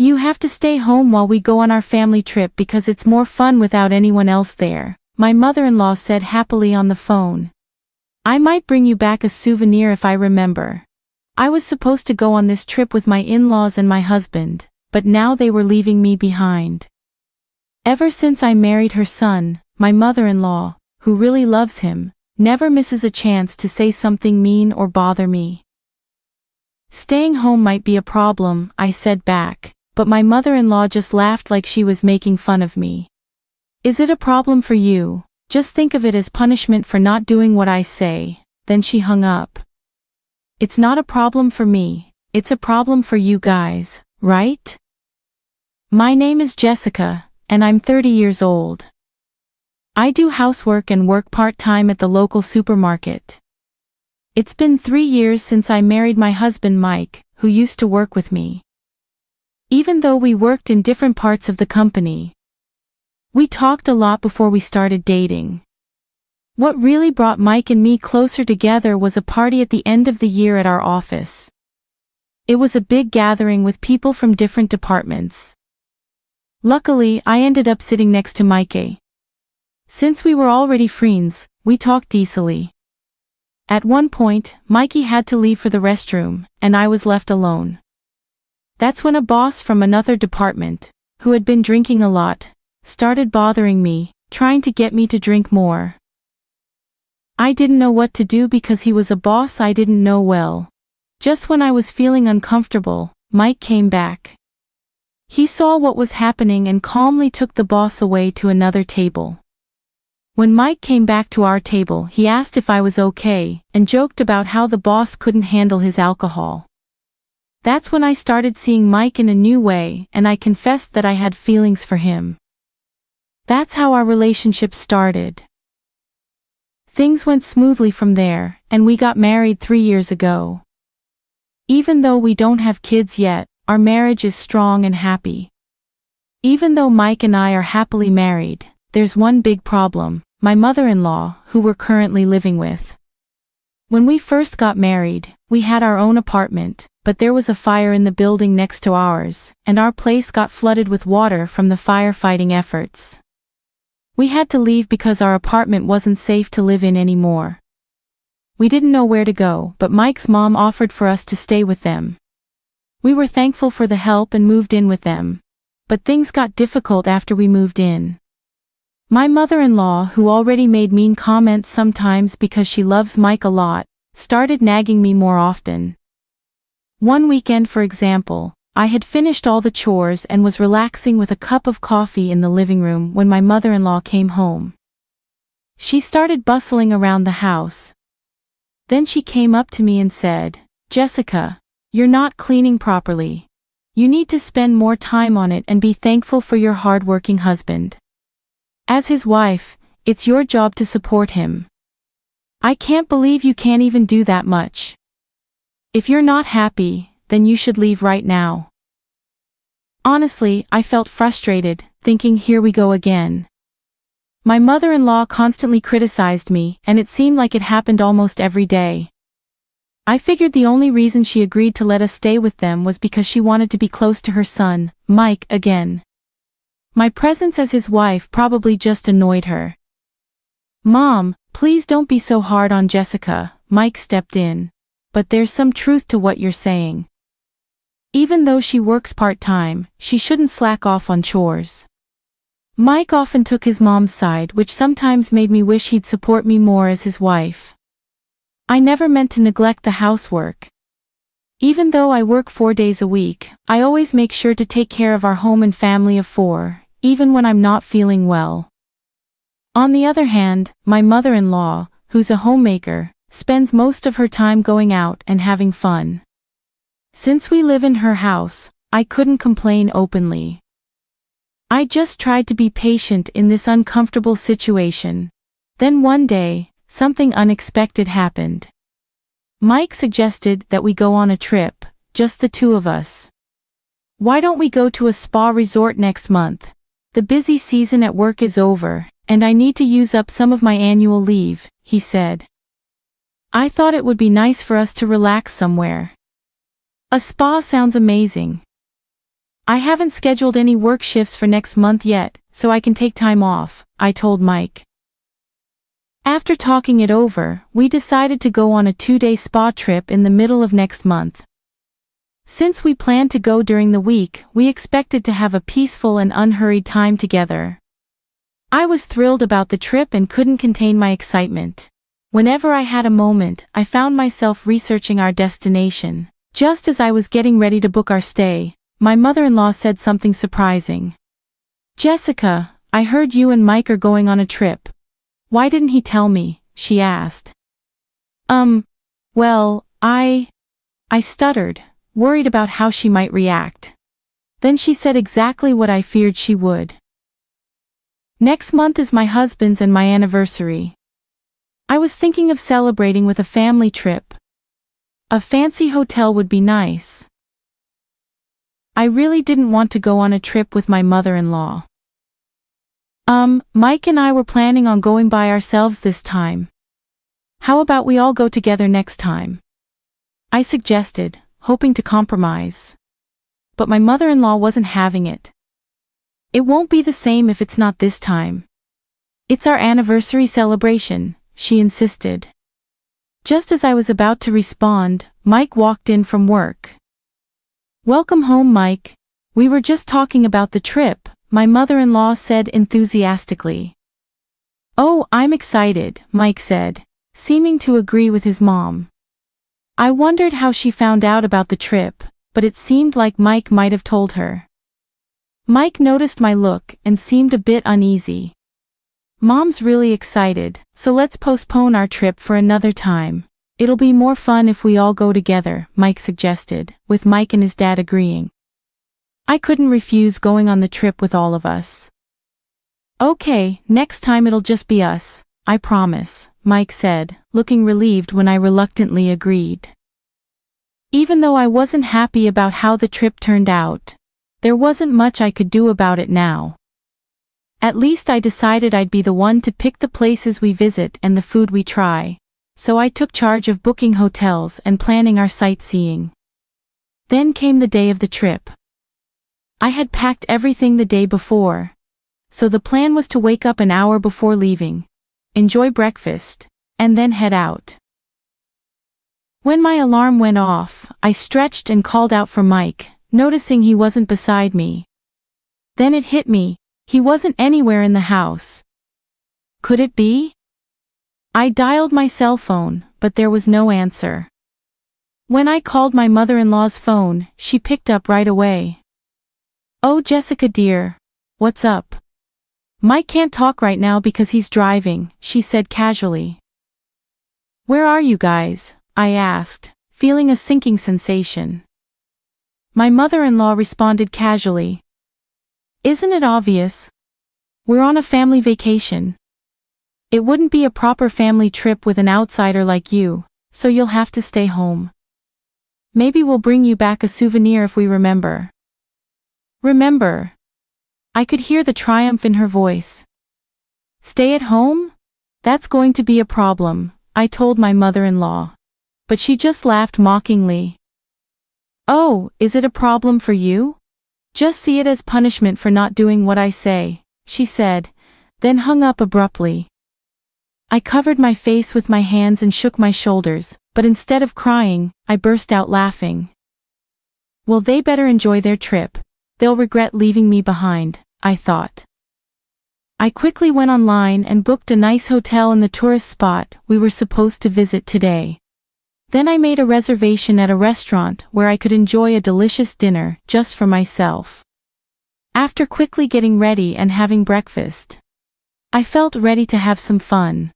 You have to stay home while we go on our family trip because it's more fun without anyone else there, my mother-in-law said happily on the phone. I might bring you back a souvenir if I remember. I was supposed to go on this trip with my in-laws and my husband, but now they were leaving me behind. Ever since I married her son, my mother-in-law, who really loves him, never misses a chance to say something mean or bother me. Staying home might be a problem, I said back, but my mother-in-law just laughed like she was making fun of me. Is it a problem for you? Just think of it as punishment for not doing what I say. Then she hung up. It's not a problem for me, it's a problem for you guys, right? My name is Jessica, and I'm 30 years old. I do housework and work part-time at the local supermarket. It's been 3 years since I married my husband Mike, who used to work with me. Even though we worked in different parts of the company, we talked a lot before we started dating. What really brought Mike and me closer together was a party at the end of the year at our office. It was a big gathering with people from different departments. Luckily, I ended up sitting next to Mike. Since we were already friends, we talked easily. At one point, Mikey had to leave for the restroom, and I was left alone. That's when a boss from another department, who had been drinking a lot, started bothering me, trying to get me to drink more. I didn't know what to do because he was a boss I didn't know well. Just when I was feeling uncomfortable, Mike came back. He saw what was happening and calmly took the boss away to another table. When Mike came back to our table, he asked if I was okay, and joked about how the boss couldn't handle his alcohol. That's when I started seeing Mike in a new way, and I confessed that I had feelings for him. That's how our relationship started. Things went smoothly from there, and we got married 3 years ago. Even though we don't have kids yet, our marriage is strong and happy. Even though Mike and I are happily married, there's one big problem: my mother-in-law, who we're currently living with. When we first got married, we had our own apartment, but there was a fire in the building next to ours, and our place got flooded with water from the firefighting efforts. We had to leave because our apartment wasn't safe to live in anymore. We didn't know where to go, but Mike's mom offered for us to stay with them. We were thankful for the help and moved in with them. But things got difficult after we moved in. My mother-in-law, who already made mean comments sometimes because she loves Mike a lot, started nagging me more often. One weekend, for example, I had finished all the chores and was relaxing with a cup of coffee in the living room when my mother-in-law came home. She started bustling around the house. Then she came up to me and said, "Jessica, you're not cleaning properly. You need to spend more time on it and be thankful for your hard-working husband. As his wife, it's your job to support him. I can't believe you can't even do that much. If you're not happy, then you should leave right now." Honestly, I felt frustrated, thinking, here we go again. My mother-in-law constantly criticized me, and it seemed like it happened almost every day. I figured the only reason she agreed to let us stay with them was because she wanted to be close to her son, Mike, again. My presence as his wife probably just annoyed her. "Mom, please don't be so hard on Jessica," Mike stepped in. "But there's some truth to what you're saying. Even though she works part-time, she shouldn't slack off on chores." Mike often took his mom's side, which sometimes made me wish he'd support me more as his wife. I never meant to neglect the housework. Even though I work 4 days a week, I always make sure to take care of our home and family of 4, even when I'm not feeling well. On the other hand, my mother-in-law, who's a homemaker, spends most of her time going out and having fun. Since we live in her house, I couldn't complain openly. I just tried to be patient in this uncomfortable situation. Then one day, something unexpected happened. Mike suggested that we go on a trip, just the two of us. "Why don't we go to a spa resort next month? The busy season at work is over, and I need to use up some of my annual leave," he said. I thought it would be nice for us to relax somewhere. A spa sounds amazing. I haven't scheduled any work shifts for next month yet, so I can take time off, I told Mike. After talking it over, we decided to go on a 2-day spa trip in the middle of next month. Since we planned to go during the week, we expected to have a peaceful and unhurried time together. I was thrilled about the trip and couldn't contain my excitement. Whenever I had a moment, I found myself researching our destination. Just as I was getting ready to book our stay, my mother-in-law said something surprising. "Jessica, I heard you and Mike are going on a trip. Why didn't he tell me?" she asked. Well, I stuttered, worried about how she might react. Then she said exactly what I feared she would. "Next month is my husband's and my anniversary. I was thinking of celebrating with a family trip. A fancy hotel would be nice." I really didn't want to go on a trip with my mother-in-law. Mike and I were planning on going by ourselves this time. How about we all go together next time? I suggested, hoping to compromise. But my mother-in-law wasn't having it. "It won't be the same if it's not this time. It's our anniversary celebration," she insisted. Just as I was about to respond, Mike walked in from work. "Welcome home, Mike. We were just talking about the trip," my mother-in-law said enthusiastically. "Oh, I'm excited," Mike said, seeming to agree with his mom. I wondered how she found out about the trip, but it seemed like Mike might have told her. Mike noticed my look and seemed a bit uneasy. "Mom's really excited, so let's postpone our trip for another time. It'll be more fun if we all go together," Mike suggested, with Mike and his dad agreeing. I couldn't refuse going on the trip with all of us. "Okay, next time it'll just be us, I promise," Mike said, looking relieved when I reluctantly agreed. Even though I wasn't happy about how the trip turned out, there wasn't much I could do about it now. At least I decided I'd be the one to pick the places we visit and the food we try, so I took charge of booking hotels and planning our sightseeing. Then came the day of the trip. I had packed everything the day before, so the plan was to wake up an hour before leaving, enjoy breakfast, and then head out. When my alarm went off, I stretched and called out for Mike, noticing he wasn't beside me. Then it hit me, he wasn't anywhere in the house. Could it be? I dialed my cell phone, but there was no answer. When I called my mother-in-law's phone, she picked up right away. "Oh, Jessica dear, what's up?" "Mike can't talk right now because he's driving," she said casually. "Where are you guys?" I asked, feeling a sinking sensation. My mother-in-law responded casually. "Isn't it obvious? We're on a family vacation. It wouldn't be a proper family trip with an outsider like you, so you'll have to stay home. Maybe we'll bring you back a souvenir if we remember." "Remember?" I could hear the triumph in her voice. "Stay at home? That's going to be a problem," I told my mother-in-law. But she just laughed mockingly. "Oh, is it a problem for you? Just see it as punishment for not doing what I say," she said, then hung up abruptly. I covered my face with my hands and shook my shoulders, but instead of crying, I burst out laughing. Well, they better enjoy their trip. They'll regret leaving me behind, I thought. I quickly went online and booked a nice hotel in the tourist spot we were supposed to visit today. Then I made a reservation at a restaurant where I could enjoy a delicious dinner just for myself. After quickly getting ready and having breakfast, I felt ready to have some fun.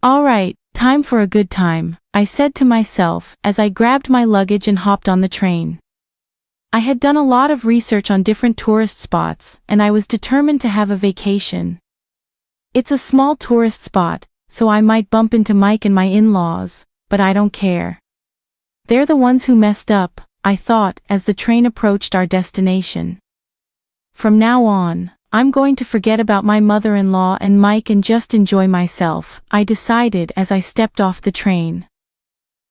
"All right, time for a good time," I said to myself as I grabbed my luggage and hopped on the train. I had done a lot of research on different tourist spots, and I was determined to have a vacation. It's a small tourist spot, so I might bump into Mike and my in-laws, but I don't care. They're the ones who messed up, I thought as the train approached our destination. From now on, I'm going to forget about my mother-in-law and Mike and just enjoy myself, I decided as I stepped off the train.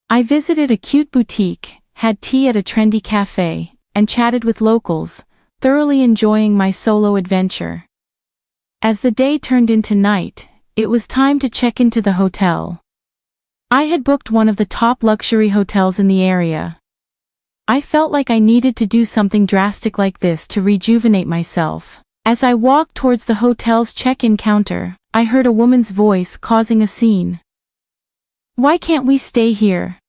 I visited a cute boutique, had tea at a trendy cafe, and chatted with locals, thoroughly enjoying my solo adventure. As the day turned into night, it was time to check into the hotel. I had booked one of the top luxury hotels in the area. I felt like I needed to do something drastic like this to rejuvenate myself. As I walked towards the hotel's check-in counter, I heard a woman's voice causing a scene. "Why can't we stay here?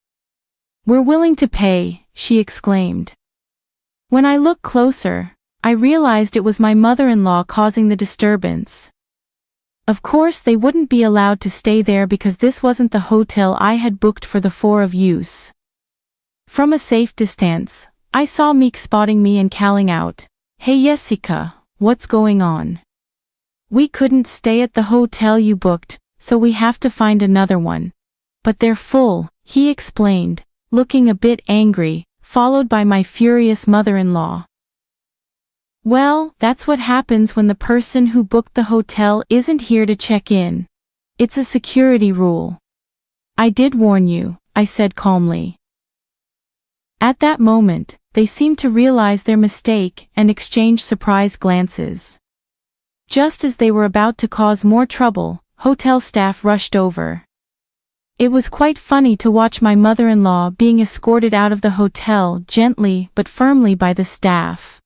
We're willing to pay," she exclaimed. When I looked closer, I realized it was my mother-in-law causing the disturbance. Of course they wouldn't be allowed to stay there because this wasn't the hotel I had booked for the four of us. From a safe distance, I saw Meek spotting me and calling out, "Hey Jessica, what's going on? We couldn't stay at the hotel you booked, so we have to find another one. But they're full," he explained, looking a bit angry, followed by my furious mother-in-law. "Well, that's what happens when the person who booked the hotel isn't here to check in. It's a security rule. I did warn you," I said calmly. At that moment, they seemed to realize their mistake and exchange surprised glances. Just as they were about to cause more trouble, hotel staff rushed over. It was quite funny to watch my mother-in-law being escorted out of the hotel gently but firmly by the staff.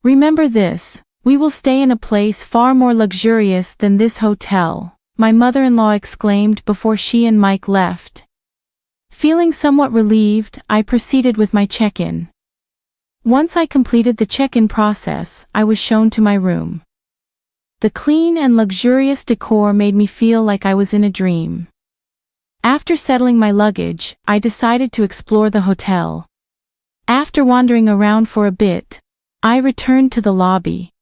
"Remember this, we will stay in a place far more luxurious than this hotel," my mother-in-law exclaimed before she and Mike left. Feeling somewhat relieved, I proceeded with my check-in. Once I completed the check-in process, I was shown to my room. The clean and luxurious decor made me feel like I was in a dream. After settling my luggage, I decided to explore the hotel. After wandering around for a bit, I returned to the lobby.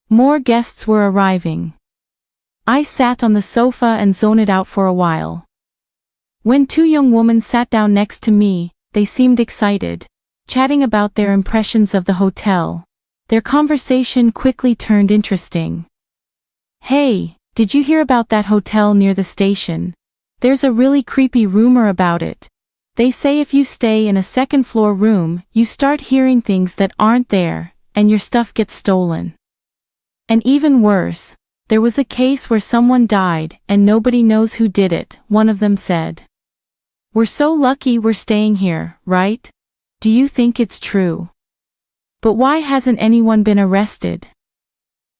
More guests were arriving. I sat on the sofa and zoned it out for a while. When two young women sat down next to me, they seemed excited, chatting about their impressions of the hotel. Their conversation quickly turned interesting. "Hey, did you hear about that hotel near the station? There's a really creepy rumor about it. They say if you stay in a second-floor room, you start hearing things that aren't there, and your stuff gets stolen. And even worse, there was a case where someone died and nobody knows who did it," one of them said. "We're so lucky we're staying here, right? Do you think it's true? But why hasn't anyone been arrested?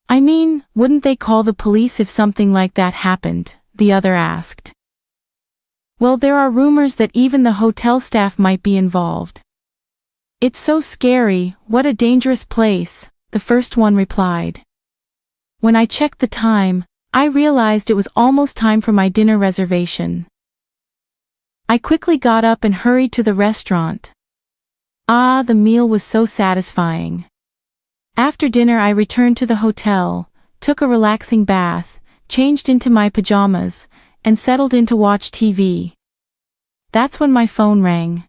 I mean, wouldn't they call the police if something like that happened?" the other asked. "Well, there are rumors that even the hotel staff might be involved. It's so scary, what a dangerous place," the first one replied. When I checked the time, I realized it was almost time for my dinner reservation. I quickly got up and hurried to the restaurant. The meal was so satisfying. After dinner I returned to the hotel, took a relaxing bath, changed into my pajamas, and settled in to watch TV. That's when my phone rang.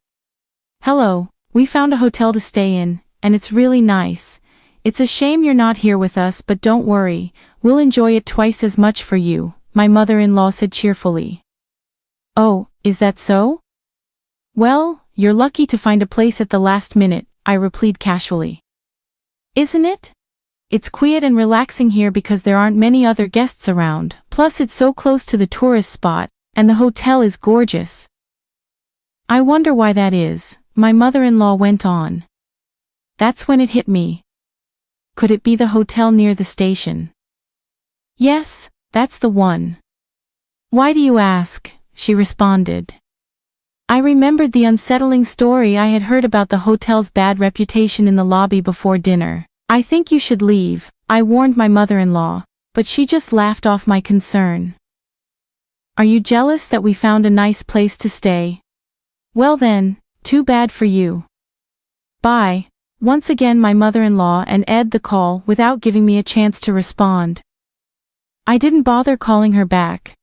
"Hello, we found a hotel to stay in, and it's really nice. It's a shame you're not here with us, but don't worry, we'll enjoy it twice as much for you," my mother-in-law said cheerfully. "Oh, is that so? Well, you're lucky to find a place at the last minute," I replied casually. "Isn't it? It's quiet and relaxing here because there aren't many other guests around, plus it's so close to the tourist spot, and the hotel is gorgeous." "I wonder why that is," my mother-in-law went on. That's when it hit me. Could it be the hotel near the station? "Yes, that's the one." "Why do you ask?" she responded. I remembered the unsettling story I had heard about the hotel's bad reputation in the lobby before dinner. "I think you should leave," I warned my mother-in-law, but she just laughed off my concern. "Are you jealous that we found a nice place to stay? Well then, too bad for you. Bye." Once again my mother-in-law and Ed the call without giving me a chance to respond. I didn't bother calling her back.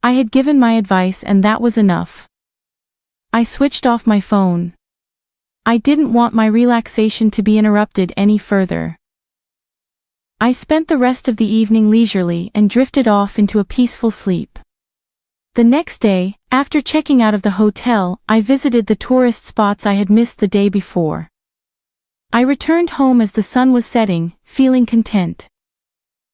I had given my advice and that was enough. I switched off my phone. I didn't want my relaxation to be interrupted any further. I spent the rest of the evening leisurely and drifted off into a peaceful sleep. The next day, after checking out of the hotel, I visited the tourist spots I had missed the day before. I returned home as the sun was setting, feeling content.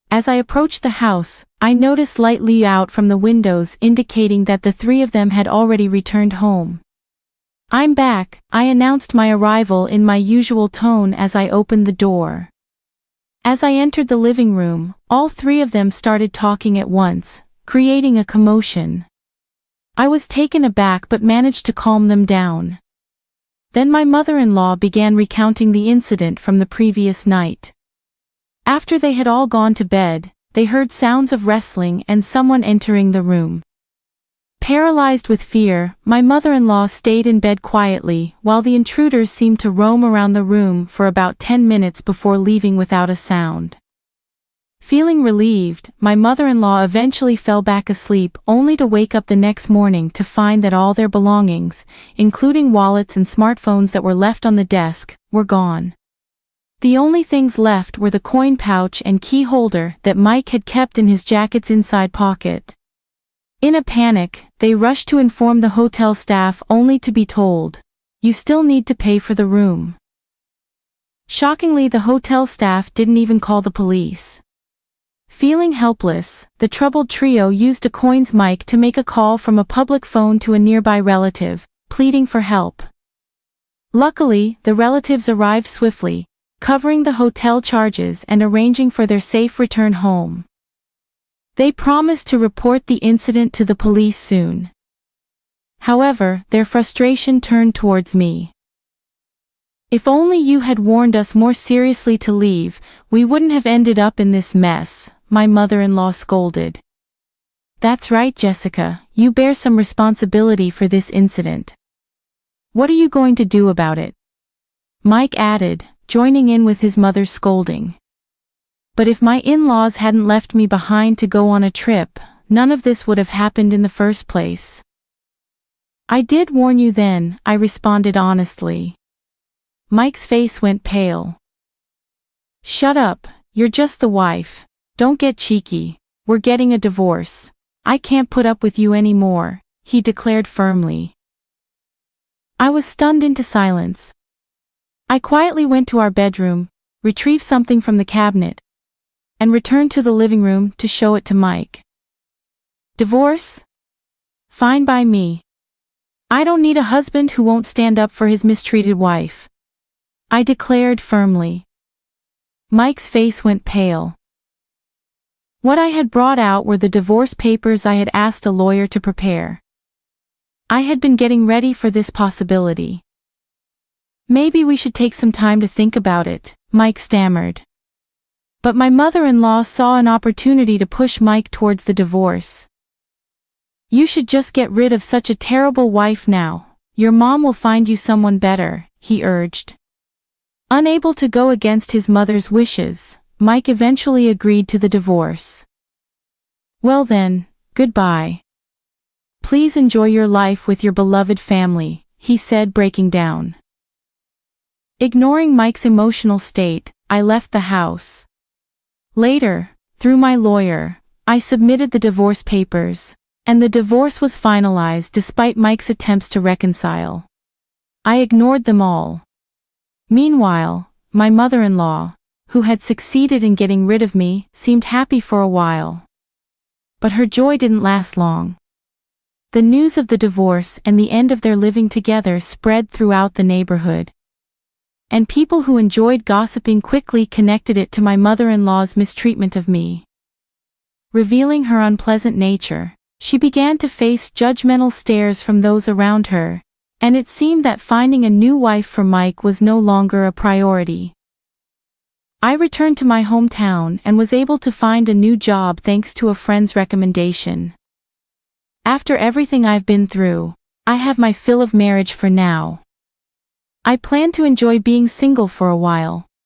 As I approached the house, I noticed light leak out from the windows indicating that the three of them had already returned home. "I'm back," I announced my arrival in my usual tone as I opened the door. As I entered the living room, all three of them started talking at once, creating a commotion. I was taken aback but managed to calm them down. Then my mother-in-law began recounting the incident from the previous night. After they had all gone to bed, they heard sounds of wrestling and someone entering the room. Paralyzed with fear, my mother-in-law stayed in bed quietly while the intruders seemed to roam around the room for about 10 minutes before leaving without a sound. Feeling relieved, my mother-in-law eventually fell back asleep only to wake up the next morning to find that all their belongings, including wallets and smartphones that were left on the desk, were gone. The only things left were the coin pouch and key holder that Mike had kept in his jacket's inside pocket. In a panic, they rushed to inform the hotel staff only to be told, "You still need to pay for the room." Shockingly, the hotel staff didn't even call the police. Feeling helpless, the troubled trio used a coins mic to make a call from a public phone to a nearby relative, pleading for help. Luckily, the relatives arrived swiftly, covering the hotel charges and arranging for their safe return home. They promised to report the incident to the police soon. However, their frustration turned towards me. "If only you had warned us more seriously to leave, we wouldn't have ended up in this mess," my mother-in-law scolded. "That's right, Jessica, you bear some responsibility for this incident. What are you going to do about it?" Mike added, joining in with his mother's scolding. "But if my in-laws hadn't left me behind to go on a trip, none of this would have happened in the first place." "I did warn you then," I responded honestly. Mike's face went pale. "Shut up, you're just the wife. Don't get cheeky. We're getting a divorce. I can't put up with you anymore," he declared firmly. I was stunned into silence. I quietly went to our bedroom, retrieved something from the cabinet, and returned to the living room to show it to Mike. "Divorce? Fine by me. I don't need a husband who won't stand up for his mistreated wife," I declared firmly. Mike's face went pale. What I had brought out were the divorce papers I had asked a lawyer to prepare. I had been getting ready for this possibility. "Maybe we should take some time to think about it," Mike stammered. But my mother-in-law saw an opportunity to push Mike towards the divorce. "You should just get rid of such a terrible wife now. Your mom will find you someone better," he urged. Unable to go against his mother's wishes, Mike eventually agreed to the divorce. "Well then, goodbye. Please enjoy your life with your beloved family," he said, breaking down. Ignoring Mike's emotional state, I left the house. Later, through my lawyer, I submitted the divorce papers, and the divorce was finalized despite Mike's attempts to reconcile. I ignored them all. Meanwhile, my mother-in-law, who had succeeded in getting rid of me, seemed happy for a while. But her joy didn't last long. The news of the divorce and the end of their living together spread throughout the neighborhood. And people who enjoyed gossiping quickly connected it to my mother-in-law's mistreatment of me. Revealing her unpleasant nature, she began to face judgmental stares from those around her, and it seemed that finding a new wife for Mike was no longer a priority. I returned to my hometown and was able to find a new job thanks to a friend's recommendation. After everything I've been through, I have my fill of marriage for now. I plan to enjoy being single for a while.